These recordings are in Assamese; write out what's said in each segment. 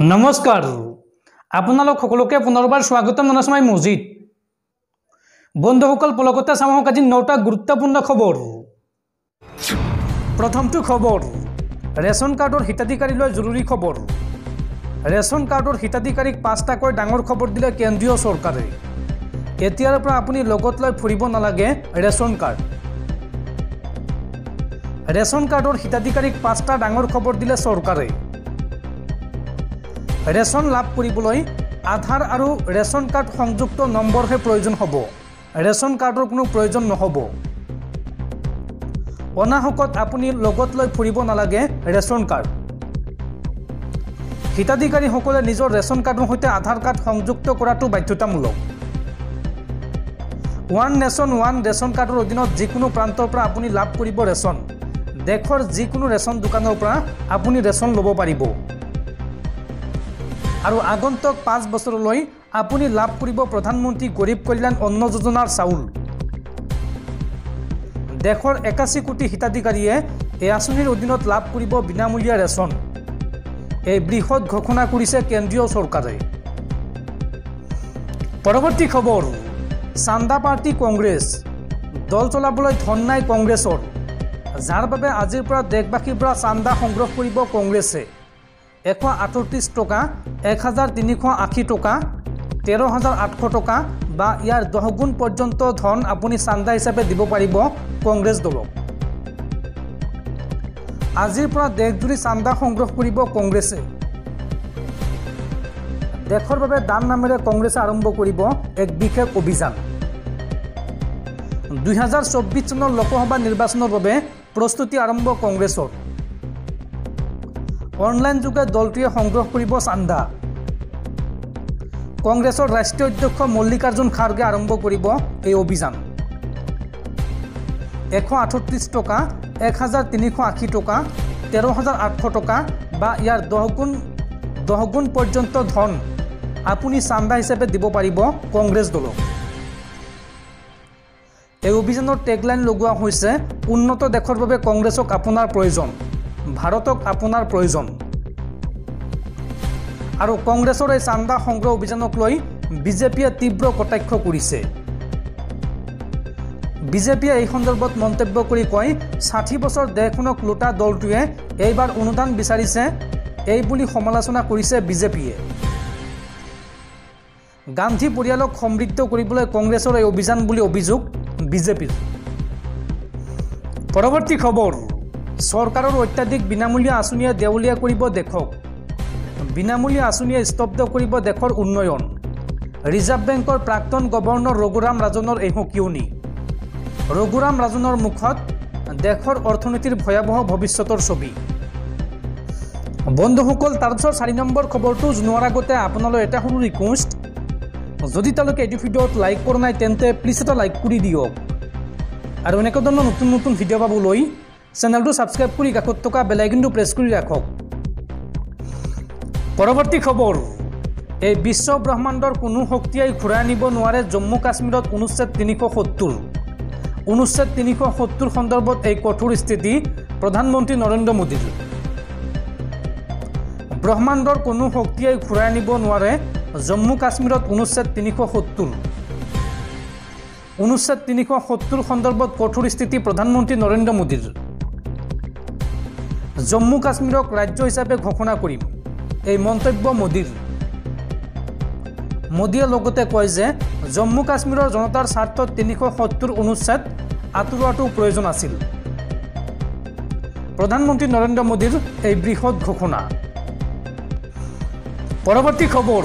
নমস্কাৰ আপোনালোক সকলোকে পুনৰবাৰ স্বাগতম জনাইছো মই মজিদ বন্ধুসকল পলকতে চামক আজি 9টা গুৰুত্বপূৰ্ণ খবৰ প্ৰথমটো খবৰ ৰেচন কাৰ্ডৰ হিতাধিকাৰীলৈ জৰুৰী খবৰ ৰেচন কাৰ্ডৰ হিতাধিকাৰীক 5টাকৈ ডাঙৰ খবৰ দিলে কেন্দ্ৰীয় চৰকাৰে এতিয়াৰ পৰা আপুনি লগত লৈ ফুৰিব নালাগে ৰেচন কাৰ্ডৰ হিতাধিকাৰীক 5টা ডাঙৰ খবৰ দিলে চৰকাৰে ৰেচন লাভ কৰিবলৈ আধাৰ আৰু ৰেচন কাৰ্ড সংযুক্ত নম্বৰহে প্ৰয়োজন হ'ব ৰেচন কাৰ্ডৰ কোনো প্ৰয়োজন নহ'ব অনাহকত আপুনি লগত লৈ ফুৰিব নালাগে ৰেচন কাৰ্ড হিতাধিকাৰীসকলে নিজৰ ৰেচন কাৰ্ডৰ সৈতে আধাৰ কাৰ্ড সংযুক্ত কৰাটো বাধ্যতামূলক ওৱান নেশ্যন ওৱান ৰেচন কাৰ্ডৰ অধীনত যিকোনো প্ৰান্তৰ পৰা আপুনি লাভ কৰিব ৰেচন দেশৰ যিকোনো ৰেচন দোকানৰ পৰা আপুনি ৰেচন ল'ব পাৰিব আৰু আগন্তুক 5 বছৰলৈ আপুনি লাভ কৰিব প্ৰধানমন্ত্ৰী গৰীব কল্যাণ অন্ন যোজনাৰ চাউল দেশৰ 81 কোটি হিতাধিকাৰীয়ে এই আঁচনিৰ অধীনত লাভ কৰিব বিনামূলীয়া ৰেচন এই বৃহৎ ঘোষণা কৰিছে কেন্দ্ৰীয় চৰকাৰে পৰৱৰ্তী খবৰ চান্দা পাৰ্টি কংগ্ৰেছ দল চলাবলৈ ধন নাই কংগ্ৰেছৰ যাৰ বাবে আজিৰ পৰা দেশবাসীৰ পৰা চান্দা সংগ্ৰহ কৰিব কংগ্ৰেছে 138 টকা 1380 টকা 13800 টকা বা ইয়াৰ 10 গুণ পৰ্যন্ত ধন আপুনি চান্দা হিচাপে দিব পাৰিব কংগ্ৰেছ দলক আজিৰ পৰা দেশজুৰি চান্দা সংগ্ৰহ কৰিব কংগ্ৰেছে দেশৰ বাবে দান নামেৰে কংগ্ৰেছে আৰম্ভ কৰিব এক বিশেষ অভিযান 2024 চনৰ লোকসভা নিৰ্বাচনৰ বাবে প্ৰস্তুতি আৰম্ভ কংগ্ৰেছৰ অনলাইন যোগে দলটোৱে সংগ্ৰহ কৰিব চান্দা কংগ্ৰেছৰ ৰাষ্ট্ৰীয় অধ্যক্ষ মল্লিকাৰ্জুন খাৰ্গে আৰম্ভ কৰিব এই অভিযান 138 টকা 1380 টকা 13800 টকা বা ইয়াৰ 10 গুণ পৰ্যন্ত ধন আপুনি চান্দা হিচাপে দিব পাৰিব কংগ্ৰেছ দলক এই অভিযানৰ টেগলাইন লগোৱা হৈছে উন্নত দেশৰ বাবে কংগ্ৰেছক আপোনাৰ প্ৰয়োজন ভাৰতক আপোনাৰ প্ৰয়োজন আৰু কংগ্ৰেছৰ এই চান্দা সংগ্ৰহ অভিযানক লৈ বিজেপিয়ে তীব্ৰ কটাক্ষ কৰিছে বিজেপিয়ে এই সন্দৰ্ভত মন্তব্য কৰি কয় 60 বছৰ দেশখনক লুটা দলটোৱে এইবাৰ অনুদান বিচাৰিছে এই বুলি সমালোচনা কৰিছে বিজেপিয়ে গান্ধী পৰিয়ালক সমৃদ্ধ কৰিবলৈ কংগ্ৰেছৰ এই অভিযান বুলি অভিযোগ বিজেপিৰ পৰৱৰ্তী খবৰ চৰকাৰৰ অত্যাধিক বিনামূলীয়া আঁচনিয়ে দেউলীয়া কৰিব দেশক বিনামূলীয়া আঁচনিয়ে স্তব্ধ কৰিব দেশৰ উন্নয়ন ৰিজাৰ্ভ বেংকৰ প্ৰাক্তন গভৰ্ণৰ ৰঘুৰাম ৰাজনৰ এই সকিয়নি ৰঘুৰাম ৰাজনৰ মুখত দেশৰ অৰ্থনীতিৰ ভয়াৱহ ভৱিষ্যতৰ ছবি বন্ধুসকল তাৰপিছত 4 নম্বৰ খবৰটো জনোৱাৰ আগতে আপোনালৈ এটা সৰু ৰিকুৱেষ্ট যদি তেওঁলোকে এইটো ভিডিঅ'ত লাইক কৰা নাই তেন্তে প্লিজ এটা লাইক কৰি দিয়ক আৰু এনেকুৱা ধৰণৰ নতুন নতুন ভিডিঅ' পাবলৈ চেনেলটো সাবস্ক্ৰাইব কৰি কাষত থকা বেল আইকনটো প্ৰেছ কৰি ৰাখক পৰৱৰ্তী খবৰ এই বিশ্ব ব্ৰহ্মাণ্ডৰ কোনো শক্তিয়ে ঘূৰাই আনিব নোৱাৰে জম্মু কাশ্মীৰত অনুচ্ছেদ 370 সন্দৰ্ভত এই কঠোৰ স্থিতি প্ৰধানমন্ত্ৰী নৰেন্দ্ৰ মোদীৰ ব্ৰহ্মাণ্ডৰ কোনো শক্তিয়ে ঘূৰাই আনিব নোৱাৰে জম্মু কাশ্মীৰত অনুচ্ছেদ 370 সন্দৰ্ভত কঠোৰ স্থিতি প্ৰধানমন্ত্ৰী নৰেন্দ্ৰ মোদীৰ জম্মু কাশ্মীৰক ৰাজ্য হিচাপে ঘোষণা কৰিম এই মন্তব্য মোদীৰ মোদীয়ে লগতে কয় যে জম্মু কাশ্মীৰৰ জনতাৰ স্বাৰ্থত 370 অনুচ্ছেদ আঁতৰোৱাটো প্ৰয়োজন আছিল প্ৰধানমন্ত্ৰী নৰেন্দ্ৰ মোদীৰ এই বৃহৎ ঘোষণা পৰৱৰ্তী খবৰ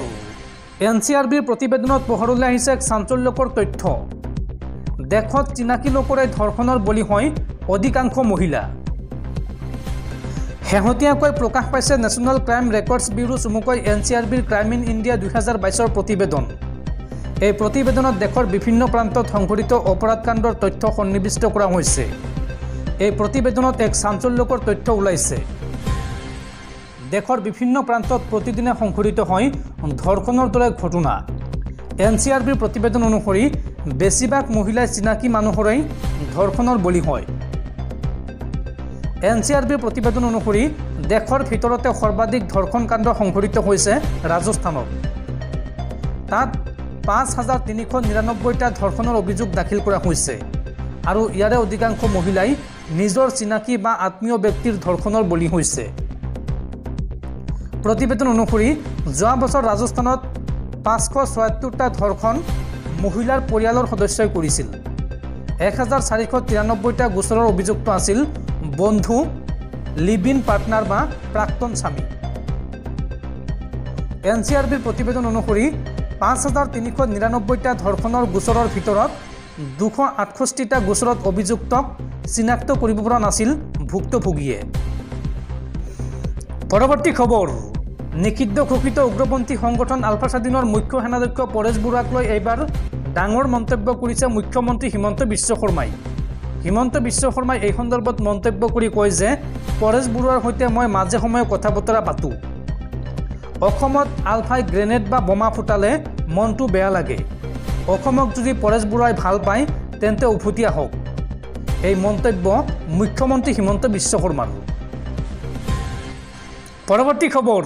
এনচিআৰবিৰ প্ৰতিবেদনত পোহৰলৈ আহিছে এক চাঞ্চল্যকৰ তথ্য দেশত চিনাকি লোকৰে ধৰ্ষণৰ বলি হয় অধিকাংশ মহিলা শেহতীয়াকৈ প্ৰকাশ পাইছে নেশ্যনেল ক্ৰাইম ৰেকৰ্ডছ ব্যুৰো চমুকৈ এনচিআৰবিৰ ক্ৰাইম ইন ইণ্ডিয়া 2022 প্ৰতিবেদন এই প্ৰতিবেদনত দেশৰ বিভিন্ন প্ৰান্তত সংঘটিত অপৰাধকাণ্ডৰ তথ্য সন্নিৱিষ্ট কৰা হৈছে এই প্ৰতিবেদনত এক চাঞ্চল্যকৰ তথ্য ওলাইছে দেশৰ বিভিন্ন প্ৰান্তত প্ৰতিদিনে সংঘটিত হয় ধৰ্ষণৰ দৰে ঘটনা এনচিআৰবিৰ প্ৰতিবেদন অনুসৰি বেছিভাগ মহিলাই চিনাকি মানুহৰেই ধৰ্ষণৰ বলি হয় এনচিআৰবিৰ প্ৰতিবেদন অনুসৰি দেশৰ ভিতৰতে সৰ্বাধিক ধৰ্ষণ কাণ্ড সংঘটিত হৈছে ৰাজস্থানত। তাত ৫,৩৯৯টা ধৰ্ষণৰ অভিযোগ দাখিল কৰা হৈছে আৰু ইয়াৰে অধিকাংশ মহিলাই নিজৰ চিনাকি বা আত্মীয় ব্যক্তিৰ ধৰ্ষণৰ বলি হৈছে। প্ৰতিবেদন অনুসৰি যোৱা বছৰ ৰাজস্থানত ৫৭৬টা ধৰ্ষণ মহিলাৰ পৰিয়ালৰ সদস্যই কৰিছিল। ১,৪৯৩টা গোচৰৰ অভিযুক্ত আছিল বন্ধু, লিভ ইন পাৰ্টনাৰ বা প্ৰাক্তন স্বামী। NCRBৰ প্ৰতিবেদন অনুসৰি ৫,৩৯৯টা ধৰ্ষণৰ গোচৰৰ ভিতৰত ২৬৮টা গোচৰত অভিযুক্তক চিনাক্ত কৰিব পৰা নাছিল ভুক্তভোগীয়ে। পৰৱৰ্তী খবৰ, নিষিদ্ধ ঘোষিত উগ্ৰপন্থী সংগঠন আলফা স্বাধীনৰ মুখ্য সেনাধ্যক্ষ পৰেশ বৰুৱাক লৈ এইবাৰ ডাঙৰ মন্তব্য কৰিছে মুখ্যমন্ত্ৰী হিমন্ত বিশ্ব শৰ্মাই। হিমন্ত বিশ্ব শৰ্মাই এই সন্দৰ্ভত মন্তব্য কৰি কয় যে পৰেশ বৰুৱাৰ সৈতে মই মাজে সময়ে কথা বতৰা পাতোঁ। অসমত আলফাই গ্ৰেনেড বা বোমা ফুটালে মনটো বেয়া লাগে। অসমক যদি পৰেশ বৰুৱাই ভাল পায় তেন্তে উভতি আহক। এই মন্তব্য মুখ্যমন্ত্ৰী হিমন্ত বিশ্ব শৰ্মাৰ। পৰৱৰ্তী খবৰ,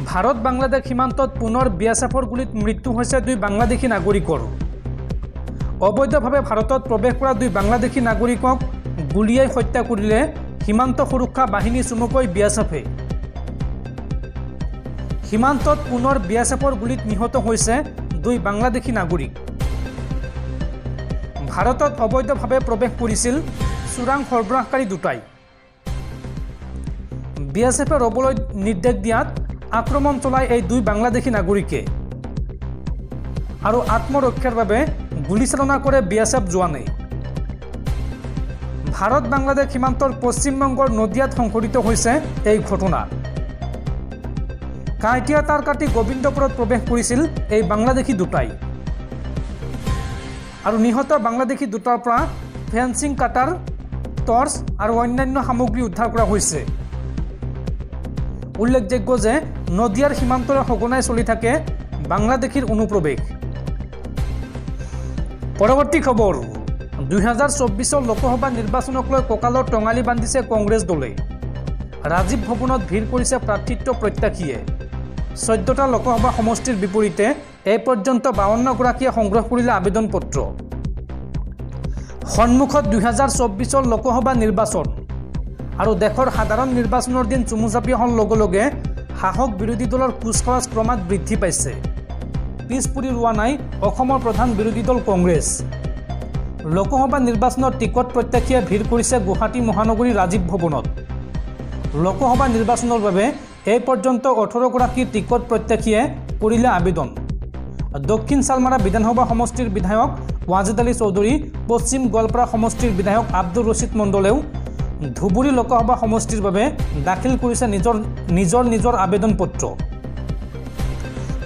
ভাৰত বাংলাদেশ সীমান্তত পুনৰ BSFৰ গুলীত মৃত্যু হৈছে 2 বাংলাদেশী নাগৰিকৰ। অবৈধভাৱে ভাৰতত প্ৰৱেশ কৰা 2 বাংলাদেশী নাগৰিকক গুলীয়াই হত্যা কৰিলে সীমান্ত সুৰক্ষা বাহিনী চমুকৈ BSFে। সীমান্তত পুনৰ BSFৰ গুলীত নিহত হৈছে 2 বাংলাদেশী নাগৰিক। ভাৰতত অবৈধভাৱে প্ৰৱেশ কৰিছিল চোৰাং সৰবৰাহকাৰী দুটাই। BSFে ৰবলৈ নিৰ্দেশ দিয়াত আক্ৰমণ চলাই এই 2 বাংলাদেশী নাগৰিকে আৰু আত্মৰক্ষাৰ বাবে গুলীচালনা কৰে BSF জোৱানে। ভাৰত বাংলাদেশ সীমান্তৰ পশ্চিমবংগৰ নদিয়াত সংঘটিত হৈছে এই ঘটনা। কাইটিয়া তাৰ কাটি গোবিন্দপুৰত প্ৰৱেশ কৰিছিল এই বাংলাদেশী দুটাই আৰু নিহত বাংলাদেশী দুটাৰ পৰা ফেন্সিং কাটাৰ, টৰ্চ আৰু অন্যান্য সামগ্ৰী উদ্ধাৰ কৰা হৈছে। উল্লেখযোগ্য যে নদিয়াৰ সীমান্তৰে সঘনাই চলি থাকে বাংলাদেশীৰ অনুপ্ৰৱেশ। পৰৱৰ্তী খবৰ, 2024 লোকসভা নিৰ্বাচনক লৈ কঁকালৰ টঙালি বান্ধিছে কংগ্ৰেছ দলে। ৰাজীৱ ভৱনত ভিৰ কৰিছে প্ৰাৰ্থিত্ব প্ৰত্যাশীয়ে। 14টা লোকসভা সমষ্টিৰ বিপৰীতে এই পৰ্যন্ত 52গৰাকীয়ে সংগ্ৰহ কৰিলে আবেদন পত্ৰ। সন্মুখত 2024 লোকসভা নিৰ্বাচন আৰু দেশৰ সাধাৰণ নিৰ্বাচনৰ দিন চুমুচাপি অহাৰ লগে লগে শাসক বিৰোধী দলৰ কুচকাৱাজ ক্ৰমাৎ বৃদ্ধি পাইছে। পিছ পৰি ৰোৱা নাই অসমৰ প্ৰধান বিৰোধী দল কংগ্ৰেছ। লোকসভা নিৰ্বাচনৰ টিকট প্ৰত্যাশীয়ে ভিৰ কৰিছে গুৱাহাটী মহানগৰী ৰাজীৱ ভৱনত। লোকসভা নিৰ্বাচনৰ বাবে এই পৰ্যন্ত 18গৰাকী টিকট প্ৰত্যাশীয়ে কৰিলে আবেদন। দক্ষিণ চালমাৰা বিধানসভা সমষ্টিৰ বিধায়ক ৱাজেদ আলী চৌধুৰী, পশ্চিম গোৱালপাৰা সমষ্টিৰ বিধায়ক আব্দুৰ ৰছিদ মণ্ডলেও ধুবুৰী লোকসভা সমষ্টিৰ বাবে দাখিল কৰিছে নিজৰ আবেদন পত্ৰ।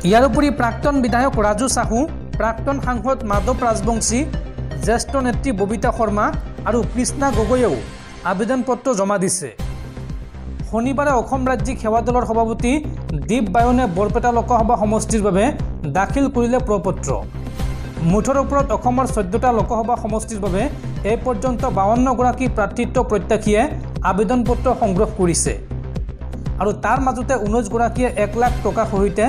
ইয়াৰ উপৰি প্ৰাক্তন বিধায়ক ৰাজু সাহু, প্ৰাক্তন সাংসদ মাধৱ ৰাজবংশী, জ্যেষ্ঠ নেত্ৰী ববিতা শৰ্মা আৰু কৃষ্ণা গগৈয়েও আবেদন পত্ৰ জমা দিছে। শনিবাৰে অসম ৰাজ্যিক সেৱা দলৰ সভাপতি দীপ বায়নে বৰপেটা লোকসভা সমষ্টিৰ বাবে দাখিল কৰিলে প্ৰপত্ৰ। মুঠৰ ওপৰত অসমৰ 14টা লোকসভা সমষ্টিৰ বাবে এই পৰ্যন্ত 52গৰাকী প্ৰাৰ্থিত্ব প্ৰত্যাশীয়ে আবেদন পত্ৰ সংগ্ৰহ কৰিছে আৰু তাৰ মাজতে 19গৰাকীয়ে 1 লাখ টকা সহিতে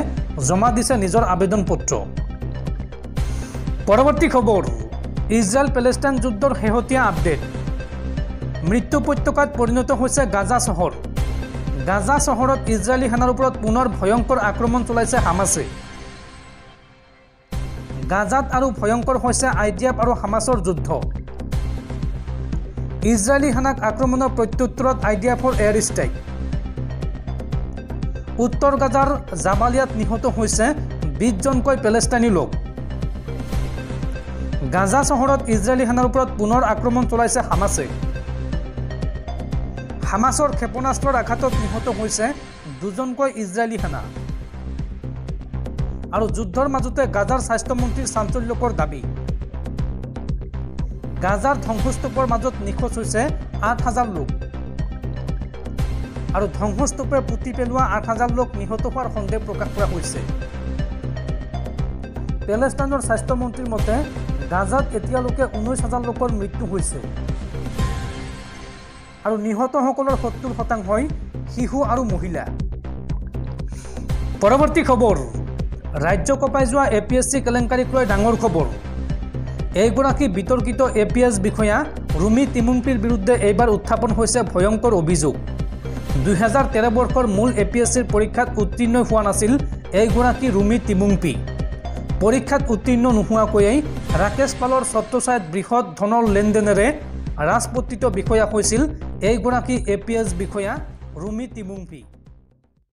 জমা দিছে নিজৰ আবেদন পত্ৰ। পৰৱৰ্তী খবৰ, ইজৰাইল পেলেষ্টাইন যুদ্ধৰ শেহতীয়া আপডেট। মৃত্যু উপত্যকাত পৰিণত হৈছে গাজা চহৰ। গাজা চহৰত ইজৰাইলী সেনাৰ ওপৰত পুনৰ ভয়ংকৰ আক্ৰমণ চলাইছে হামাছে। গাজাত আৰু ভয়ংকৰ হৈছে IDF আৰু হামাছৰ যুদ্ধ। ইজৰাইলী সেনাক আক্ৰমণৰ প্ৰত্যুত্তৰত IDFৰ এয়াৰ ষ্ট্ৰাইক। উত্তৰ গাজাৰ জাবালিয়াত নিহত হৈছে 20জনকৈ পেলেষ্টাইনী লোক। গাজা চহৰত ইজৰাইলী সেনাৰ ওপৰত পুনৰ আক্ৰমণ চলাইছে হামাছে। হামাছৰ ক্ষেপণাস্ত্ৰৰ আঘাতত নিহত হৈছে 2জনকৈ ইজৰাইলী সেনা আৰু যুদ্ধৰ মাজতে গাজাৰ স্বাস্থ্যমন্ত্ৰীৰ চাঞ্চল্যকৰ দাবী। গাজাৰ ধ্বংসস্তূপৰ মাজত নিখোজ হৈছে 8,000 লোক আৰু ধ্বংসস্তূপে পুতি পেলোৱা 8,000 লোক নিহত হোৱাৰ সন্দেহ প্ৰকাশ কৰা হৈছে। পেলেষ্টাইনৰ স্বাস্থ্যমন্ত্ৰীৰ মতে গাজাত এতিয়ালৈকে 19,000 লোকৰ মৃত্যু হৈছে আৰু নিহতসকলৰ 70%ই শিশু আৰু মহিলা। পৰৱৰ্তী খবৰ, ৰাজ্য কঁপাই যোৱা APSC কেলেংকাৰীক লৈ ডাঙৰ খবৰ। এইগৰাকী বিতৰ্কিত APS বিষয়া ৰুমি তিমুংপিৰ বিৰুদ্ধে এইবাৰ উত্থাপন হৈছে ভয়ংকৰ অভিযোগ। 2013 বৰ্ষৰ মূল APSCৰ পৰীক্ষাত উত্তীৰ্ণ হোৱা নাছিল এইগৰাকী ৰুমি তিমুংপি। পৰীক্ষাত উত্তীৰ্ণ নোহোৱাকৈয়ে ৰাকেশ পালৰ ছত্ৰছায়াত বৃহৎ ধনৰ লেনদেনেৰে ৰাজপত্ৰিত বিষয়া হৈছিল এইগৰাকী APS বিষয়া ৰুমি তিমুংপি।